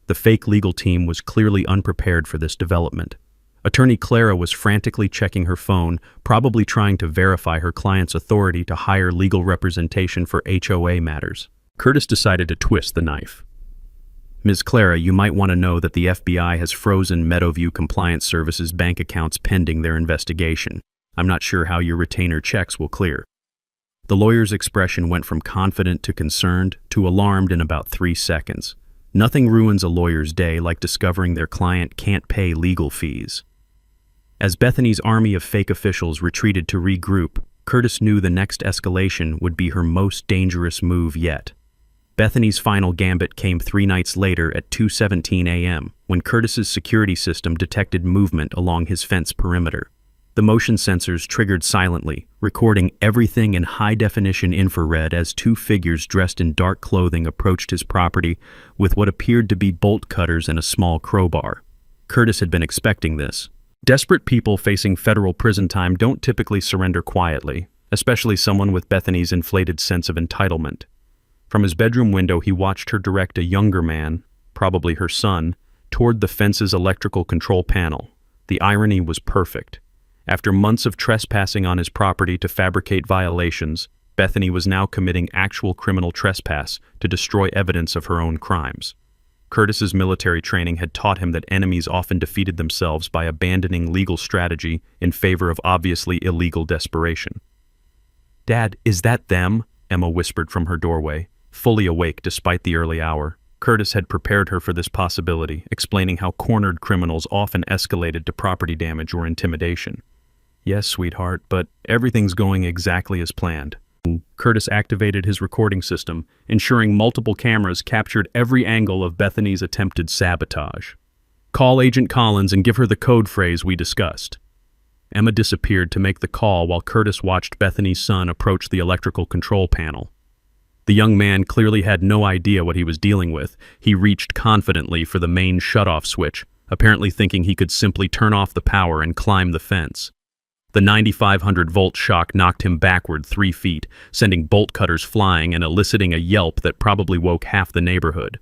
The fake legal team was clearly unprepared for this development. Attorney Clara was frantically checking her phone, probably trying to verify her client's authority to hire legal representation for HOA matters. Curtis decided to twist the knife. Ms. Clara, you might want to know that the FBI has frozen Meadowview Compliance Services bank accounts pending their investigation. I'm not sure how your retainer checks will clear. The lawyer's expression went from confident to concerned to alarmed in about 3 seconds. Nothing ruins a lawyer's day like discovering their client can't pay legal fees. As Bethany's army of fake officials retreated to regroup, Curtis knew the next escalation would be her most dangerous move yet. Bethany's final gambit came 3 nights later at 2:17 a.m., when Curtis's security system detected movement along his fence perimeter. The motion sensors triggered silently, recording everything in high-definition infrared as 2 figures dressed in dark clothing approached his property with what appeared to be bolt cutters and a small crowbar. Curtis had been expecting this. Desperate people facing federal prison time don't typically surrender quietly, especially someone with Bethany's inflated sense of entitlement. From his bedroom window, he watched her direct a younger man, probably her son, toward the fence's electrical control panel. The irony was perfect. After months of trespassing on his property to fabricate violations, Bethany was now committing actual criminal trespass to destroy evidence of her own crimes. Curtis's military training had taught him that enemies often defeated themselves by abandoning legal strategy in favor of obviously illegal desperation. "Dad, is that them?" Emma whispered from her doorway, fully awake despite the early hour. Curtis had prepared her for this possibility, explaining how cornered criminals often escalated to property damage or intimidation. "Yes, sweetheart, but everything's going exactly as planned." Curtis activated his recording system, ensuring multiple cameras captured every angle of Bethany's attempted sabotage. "Call Agent Collins and give her the code phrase we discussed." Emma disappeared to make the call while Curtis watched Bethany's son approach the electrical control panel. The young man clearly had no idea what he was dealing with. He reached confidently for the main shutoff switch, apparently thinking he could simply turn off the power and climb the fence. The 9,500-volt shock knocked him backward 3 feet, sending bolt cutters flying and eliciting a yelp that probably woke half the neighborhood.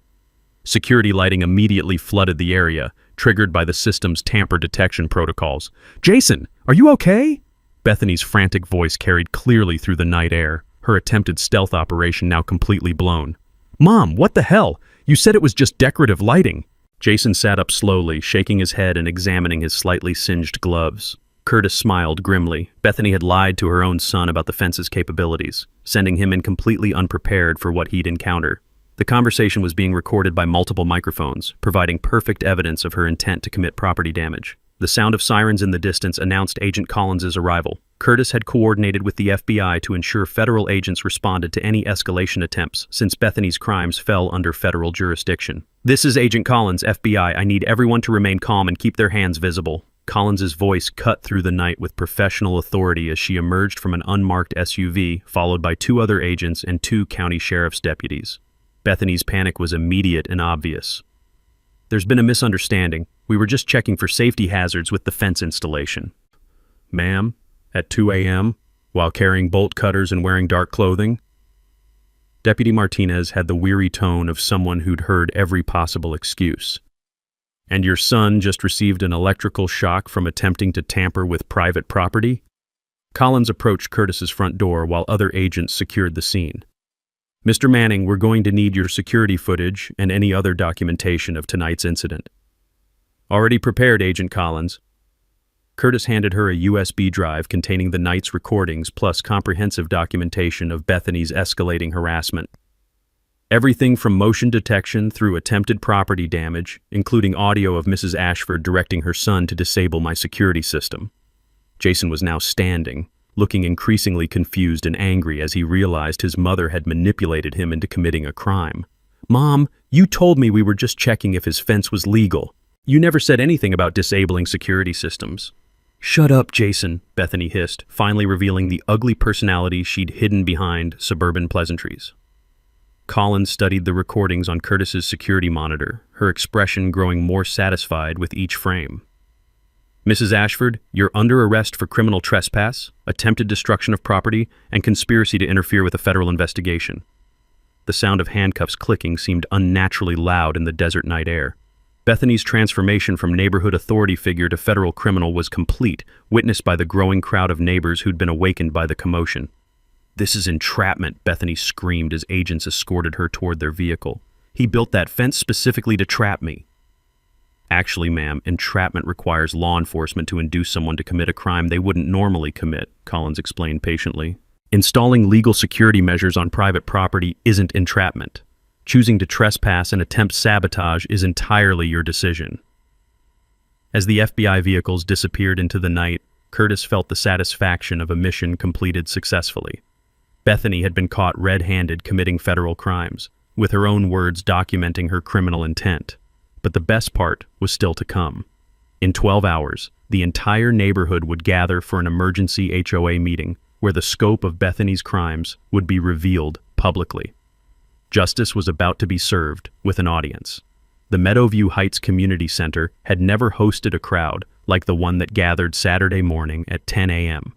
Security lighting immediately flooded the area, triggered by the system's tamper detection protocols. "Jason, are you okay?" Bethany's frantic voice carried clearly through the night air, her attempted stealth operation now completely blown. "Mom, what the hell? You said it was just decorative lighting." Jason sat up slowly, shaking his head and examining his slightly singed gloves. Curtis smiled grimly. Bethany had lied to her own son about the fence's capabilities, sending him in completely unprepared for what he'd encounter. The conversation was being recorded by multiple microphones, providing perfect evidence of her intent to commit property damage. The sound of sirens in the distance announced Agent Collins' arrival. Curtis had coordinated with the FBI to ensure federal agents responded to any escalation attempts, since Bethany's crimes fell under federal jurisdiction. "This is Agent Collins, FBI. I need everyone to remain calm and keep their hands visible." Collins' voice cut through the night with professional authority as she emerged from an unmarked SUV, followed by 2 other agents and 2 county sheriff's deputies. Bethany's panic was immediate and obvious. "There's been a misunderstanding. We were just checking for safety hazards with the fence installation." "Ma'am, at 2 a.m., while carrying bolt cutters and wearing dark clothing?" Deputy Martinez had the weary tone of someone who'd heard every possible excuse. "And your son just received an electrical shock from attempting to tamper with private property?" Collins approached Curtis's front door while other agents secured the scene. "Mr. Manning, we're going to need your security footage and any other documentation of tonight's incident." "Already prepared, Agent Collins." Curtis handed her a USB drive containing the night's recordings plus comprehensive documentation of Bethany's escalating harassment. Everything from motion detection through attempted property damage, including audio of Mrs. Ashford directing her son to disable my security system. Jason was now standing, looking increasingly confused and angry as he realized his mother had manipulated him into committing a crime. "Mom, you told me we were just checking if his fence was legal. You never said anything about disabling security systems." "Shut up, Jason," Bethany hissed, finally revealing the ugly personality she'd hidden behind suburban pleasantries. Collins studied the recordings on Curtis's security monitor, her expression growing more satisfied with each frame. "Mrs. Ashford, you're under arrest for criminal trespass, attempted destruction of property, and conspiracy to interfere with a federal investigation." The sound of handcuffs clicking seemed unnaturally loud in the desert night air. Bethany's transformation from neighborhood authority figure to federal criminal was complete, witnessed by the growing crowd of neighbors who'd been awakened by the commotion. "This is entrapment," Bethany screamed as agents escorted her toward their vehicle. "He built that fence specifically to trap me." "Actually, ma'am, entrapment requires law enforcement to induce someone to commit a crime they wouldn't normally commit," Collins explained patiently. "Installing legal security measures on private property isn't entrapment. Choosing to trespass and attempt sabotage is entirely your decision." As the FBI vehicles disappeared into the night, Curtis felt the satisfaction of a mission completed successfully. Bethany had been caught red-handed committing federal crimes, with her own words documenting her criminal intent. But the best part was still to come. In 12 hours, the entire neighborhood would gather for an emergency HOA meeting where the scope of Bethany's crimes would be revealed publicly. Justice was about to be served with an audience. The Meadowview Heights Community Center had never hosted a crowd like the one that gathered Saturday morning at 10 a.m.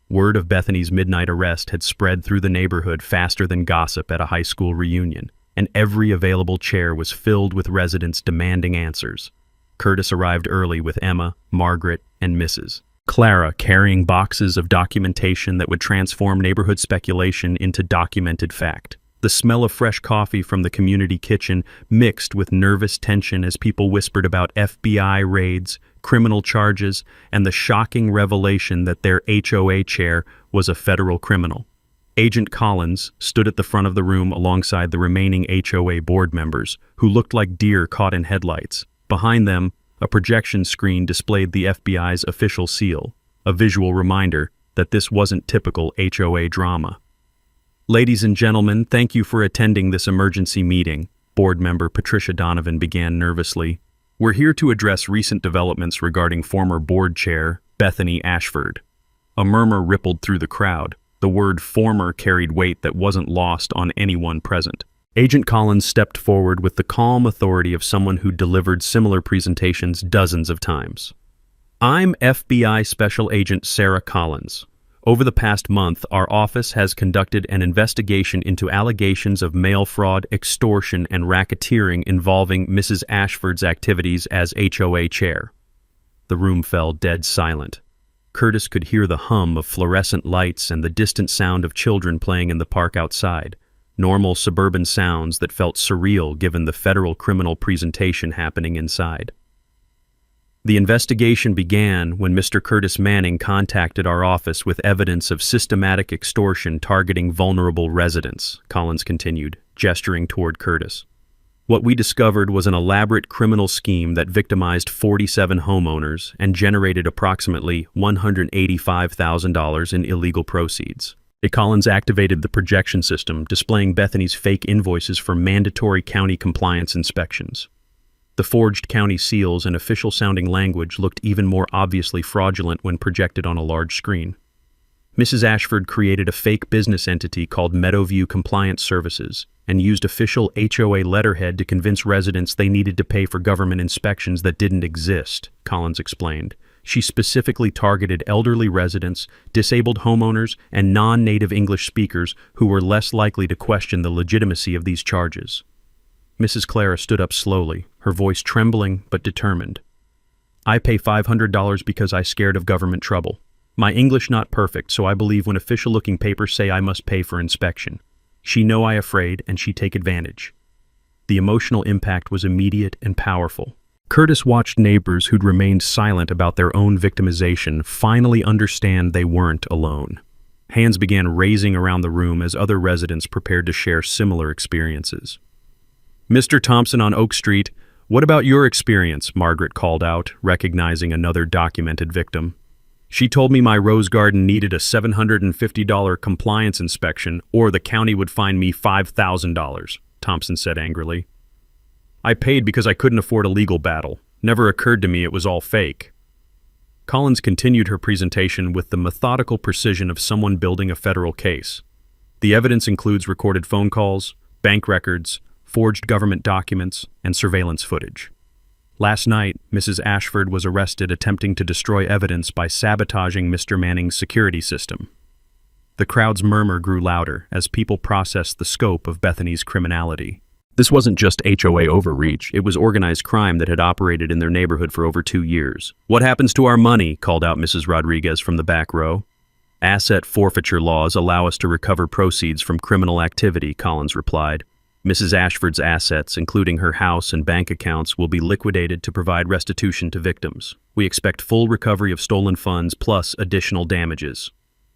Word of Bethany's midnight arrest had spread through the neighborhood faster than gossip at a high school reunion, and every available chair was filled with residents demanding answers. Curtis arrived early with Emma, Margaret, and Mrs. Clara carrying boxes of documentation that would transform neighborhood speculation into documented fact. The smell of fresh coffee from the community kitchen mixed with nervous tension as people whispered about FBI raids, criminal charges, and the shocking revelation that their HOA chair was a federal criminal. Agent Collins stood at the front of the room alongside the remaining HOA board members, who looked like deer caught in headlights. Behind them, a projection screen displayed the FBI's official seal, a visual reminder that this wasn't typical HOA drama. "Ladies and gentlemen, thank you for attending this emergency meeting," board member Patricia Donovan began nervously. "We're here to address recent developments regarding former board chair Bethany Ashford." A murmur rippled through the crowd. The word former carried weight that wasn't lost on anyone present. Agent Collins stepped forward with the calm authority of someone who delivered similar presentations dozens of times. I'm FBI Special Agent Sarah Collins. Over the past month, our office has conducted an investigation into allegations of mail fraud, extortion, and racketeering involving Mrs. Ashford's activities as HOA chair. The room fell dead silent. Curtis could hear the hum of fluorescent lights and the distant sound of children playing in the park outside, normal suburban sounds that felt surreal given the federal criminal presentation happening inside. The investigation began when Mr. Curtis Manning contacted our office with evidence of systematic extortion targeting vulnerable residents, Collins continued, gesturing toward Curtis. What we discovered was an elaborate criminal scheme that victimized 47 homeowners and generated approximately $185,000 in illegal proceeds. Collins activated the projection system, displaying Bethany's fake invoices for mandatory county compliance inspections. The forged county seals and official-sounding language looked even more obviously fraudulent when projected on a large screen. Mrs. Ashford created a fake business entity called Meadowview Compliance Services and used official HOA letterhead to convince residents they needed to pay for government inspections that didn't exist, Collins explained. She specifically targeted elderly residents, disabled homeowners, and non-native English speakers who were less likely to question the legitimacy of these charges. Mrs. Clara stood up slowly, her voice trembling but determined. I pay $500 because I scared of government trouble. My English not perfect, so I believe when official-looking papers say I must pay for inspection. She know I afraid, and she take advantage. The emotional impact was immediate and powerful. Curtis watched neighbors who'd remained silent about their own victimization finally understand they weren't alone. Hands began raising around the room as other residents prepared to share similar experiences. Mr. Thompson on Oak Street, what about your experience? Margaret called out, recognizing another documented victim. She told me my rose garden needed a $750 compliance inspection or the county would fine me $5,000, Thompson said angrily. I paid because I couldn't afford a legal battle. Never occurred to me it was all fake. Collins continued her presentation with the methodical precision of someone building a federal case. The evidence includes recorded phone calls, bank records, forged government documents, and surveillance footage. Last night, Mrs. Ashford was arrested attempting to destroy evidence by sabotaging Mr. Manning's security system. The crowd's murmur grew louder as people processed the scope of Bethany's criminality. This wasn't just HOA overreach, it was organized crime that had operated in their neighborhood for over 2 years. What happens to our money? Called out Mrs. Rodriguez from the back row. Asset forfeiture laws allow us to recover proceeds from criminal activity, Collins replied. Mrs. Ashford's assets, including her house and bank accounts, will be liquidated to provide restitution to victims. We expect full recovery of stolen funds plus additional damages.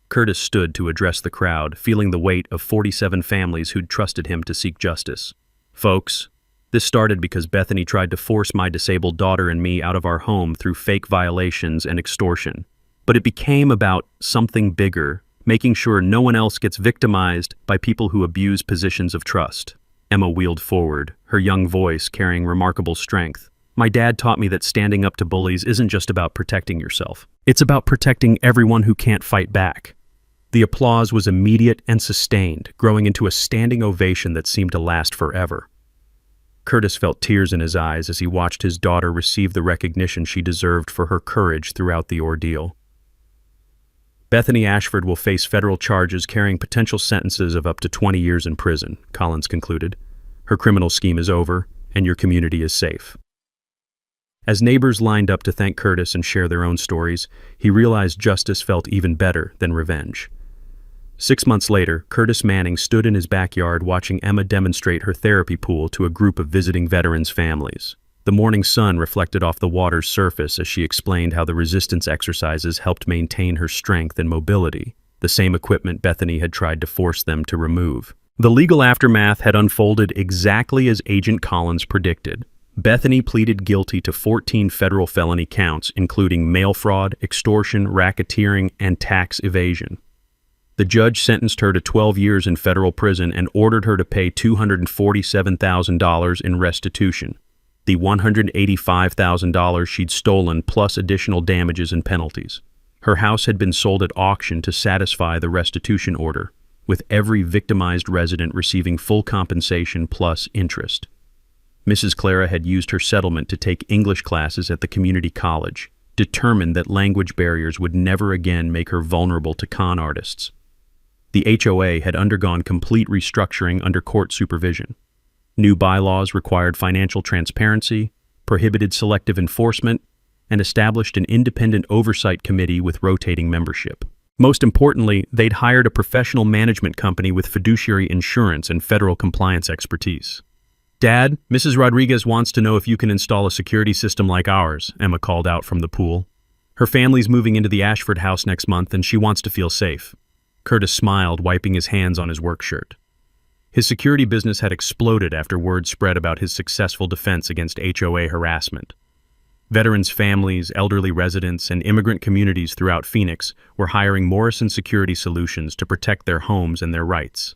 Curtis stood to address the crowd, feeling the weight of 47 families who'd trusted him to seek justice. Folks, this started because Bethany tried to force my disabled daughter and me out of our home through fake violations and extortion. But it became about something bigger, making sure no one else gets victimized by people who abuse positions of trust. Emma wheeled forward, her young voice carrying remarkable strength. My dad taught me that standing up to bullies isn't just about protecting yourself. It's about protecting everyone who can't fight back. The applause was immediate and sustained, growing into a standing ovation that seemed to last forever. Curtis felt tears in his eyes as he watched his daughter receive the recognition she deserved for her courage throughout the ordeal. Bethany Ashford will face federal charges carrying potential sentences of up to 20 years in prison, Collins concluded. Her criminal scheme is over, and your community is safe. As neighbors lined up to thank Curtis and share their own stories, he realized justice felt even better than revenge. 6 months later, Curtis Manning stood in his backyard watching Emma demonstrate her therapy pool to a group of visiting veterans' families. The morning sun reflected off the water's surface as she explained how the resistance exercises helped maintain her strength and mobility, the same equipment Bethany had tried to force them to remove. The legal aftermath had unfolded exactly as Agent Collins predicted. Bethany pleaded guilty to 14 federal felony counts, including mail fraud, extortion, racketeering, and tax evasion. The judge sentenced her to 12 years in federal prison and ordered her to pay $247,000 in restitution, the $185,000 she'd stolen plus additional damages and penalties. Her house had been sold at auction to satisfy the restitution order, with every victimized resident receiving full compensation plus interest. Mrs. Clara had used her settlement to take English classes at the community college, determined that language barriers would never again make her vulnerable to con artists. The HOA had undergone complete restructuring under court supervision. New bylaws required financial transparency, prohibited selective enforcement, and established an independent oversight committee with rotating membership. Most importantly, they'd hired a professional management company with fiduciary insurance and federal compliance expertise. "Dad, Mrs. Rodriguez wants to know if you can install a security system like ours," Emma called out from the pool. "Her family's moving into the Ashford house next month and she wants to feel safe." Curtis smiled, wiping his hands on his work shirt. His security business had exploded after word spread about his successful defense against HOA harassment. Veterans' families, elderly residents, and immigrant communities throughout Phoenix were hiring Morrison Security Solutions to protect their homes and their rights.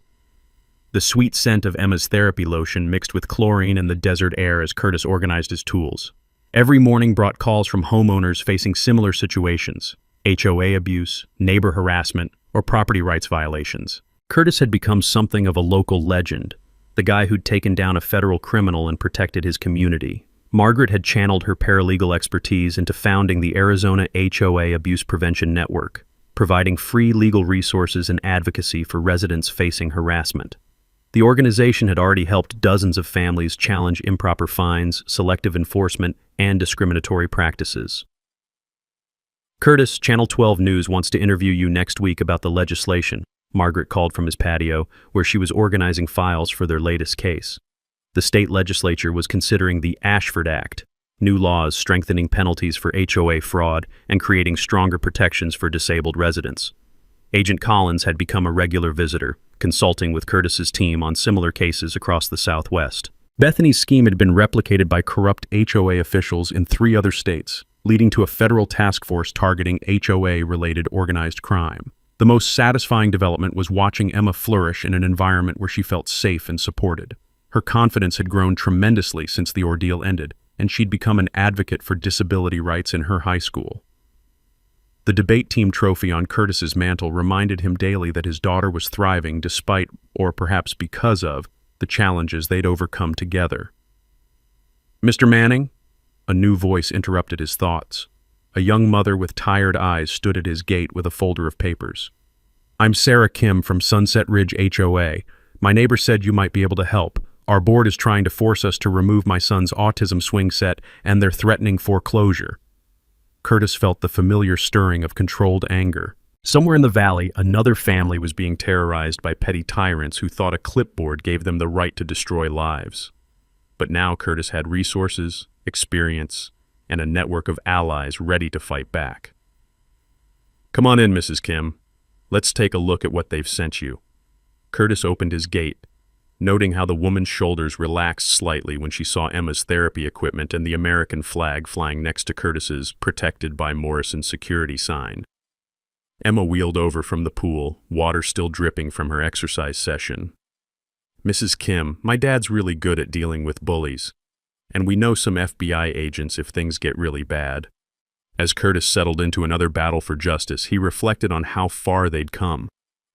The sweet scent of Emma's therapy lotion mixed with chlorine and the desert air as Curtis organized his tools. Every morning brought calls from homeowners facing similar situations: HOA abuse, neighbor harassment, or property rights violations. Curtis had become something of a local legend, the guy who'd taken down a federal criminal and protected his community. Margaret had channeled her paralegal expertise into founding the Arizona HOA Abuse Prevention Network, providing free legal resources and advocacy for residents facing harassment. The organization had already helped dozens of families challenge improper fines, selective enforcement, and discriminatory practices. "Curtis, Channel 12 News wants to interview you next week about the legislation," Margaret called from his patio, where she was organizing files for their latest case. The state legislature was considering the Ashford Act, new laws strengthening penalties for HOA fraud and creating stronger protections for disabled residents. Agent Collins had become a regular visitor, consulting with Curtis's team on similar cases across the Southwest. Bethany's scheme had been replicated by corrupt HOA officials in 3 other states, leading to a federal task force targeting HOA-related organized crime. The most satisfying development was watching Emma flourish in an environment where she felt safe and supported. Her confidence had grown tremendously since the ordeal ended, and she'd become an advocate for disability rights in her high school. The debate team trophy on Curtis's mantle reminded him daily that his daughter was thriving despite, or perhaps because of, the challenges they'd overcome together. "Mr. Manning?" A new voice interrupted his thoughts. A young mother with tired eyes stood at his gate with a folder of papers. "I'm Sarah Kim from Sunset Ridge HOA. My neighbor said you might be able to help. Our board is trying to force us to remove my son's autism swing set, and they're threatening foreclosure." Curtis felt the familiar stirring of controlled anger. Somewhere in the valley, another family was being terrorized by petty tyrants who thought a clipboard gave them the right to destroy lives. But now Curtis had resources, experience, and a network of allies ready to fight back. "Come on in, Mrs. Kim. Let's take a look at what they've sent you." Curtis opened his gate, noting how the woman's shoulders relaxed slightly when she saw Emma's therapy equipment and the American flag flying next to Curtis's "Protected by Morrison Security" sign. Emma wheeled over from the pool, water still dripping from her exercise session. "Mrs. Kim, my dad's really good at dealing with bullies, and we know some FBI agents if things get really bad." As Curtis settled into another battle for justice, he reflected on how far they'd come.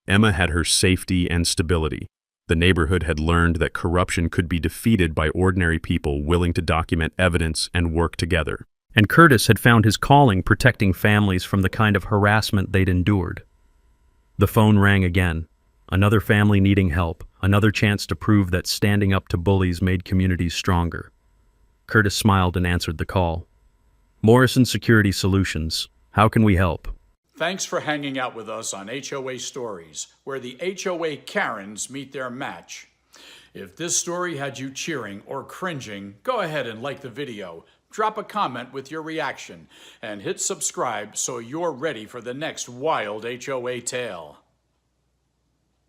Emma had her safety and stability. The neighborhood had learned that corruption could be defeated by ordinary people willing to document evidence and work together. And Curtis had found his calling protecting families from the kind of harassment they'd endured. The phone rang again. Another family needing help, another chance to prove that standing up to bullies made communities stronger. Curtis smiled and answered the call. "Morrison Security Solutions. How can we help?" Thanks for hanging out with us on HOA Stories, where the HOA Karens meet their match. If this story had you cheering or cringing, go ahead and like the video, drop a comment with your reaction, and hit subscribe so you're ready for the next wild HOA tale.